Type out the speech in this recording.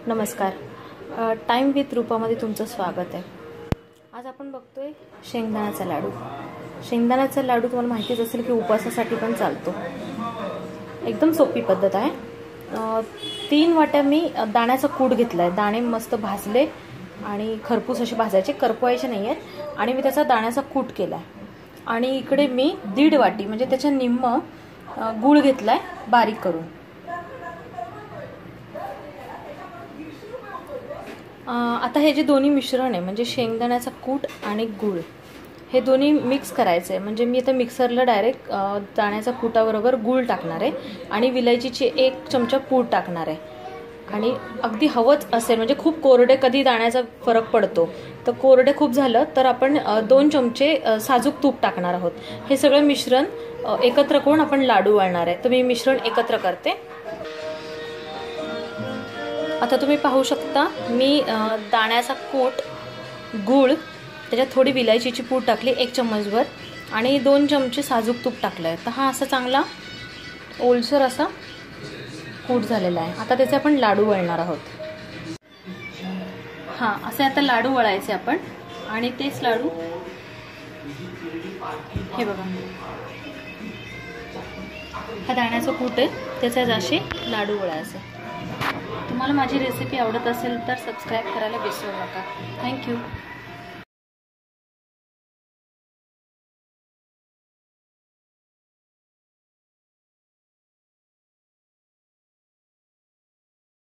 नमस्कार. Time with रूपामध्ये तुमचं स्वागत आहे. आज आपण बघतोय शेंगदाण्याचा लाडू. शेंगदाण्याचा लाडू तुम्हाला माहितीच असेल की उपवासासाठी पण चालतो. एकदम सोपी पद्धत आहे. 3 वाट्या मी दाण्याचा कूट घेतलाय. दाणे मस्त भाजले आणि खरपूस असे भाजायचे, करपवायचे नाही आहेत. आणि मी त्याचा दाण्याचा कूट केलाय. आणि इकडे मी 1.5 वाटी म्हणजे त्याच्या निम्म गूळ घेतलाय बारीक करून. आता हे जे दोन्ही मिश्रण आहे म्हणजे शेंगदाण्याचा कूट आणि गूळ हे दोन्ही मिक्स करायचं आहे. म्हणजे मी आता मिक्सरला डायरेक्ट दाण्याच्या कूटाबरोबर गूळ टाकणार आहे आणि विलायचीची 1 चमचा पूड टाकणार आहे. आणि अगदी हवंच असेल म्हणजे खूप कोरडे कधी दाण्याचा फरक पडतो, तर कोरडे खूप झालं तर आपण 2 चमचे साजूक तूप टाकणार आहोत. हे सगळं मिश्रण एकत्र करून आपण लाडू वळणार आहे. तर मी मिश्रण एकत्र करते. आता तुम्ही पाहू शकता मी दाण्याचा कूट, गूळ, त्याच्यात थोडी विलायचीची पूड टाकली 1 चम्मचभर आणि 2 चमचे साजूक तूप टाकलं आहे. तर हा असा चांगला ओलसर असा कूट झालेला आहे. आता त्याचे आपण लाडू वळणार आहोत. असे आता लाडू वळायचे आपण. आणि तेच लाडू हे बघा, हा दाण्याचा कूट आहे, त्याचे असे लाडू वळायचे. तुम्हाला माझी रेसिपी आवडत असेल तर सबस्क्राईब करायला विसरू नका. थँक्यू.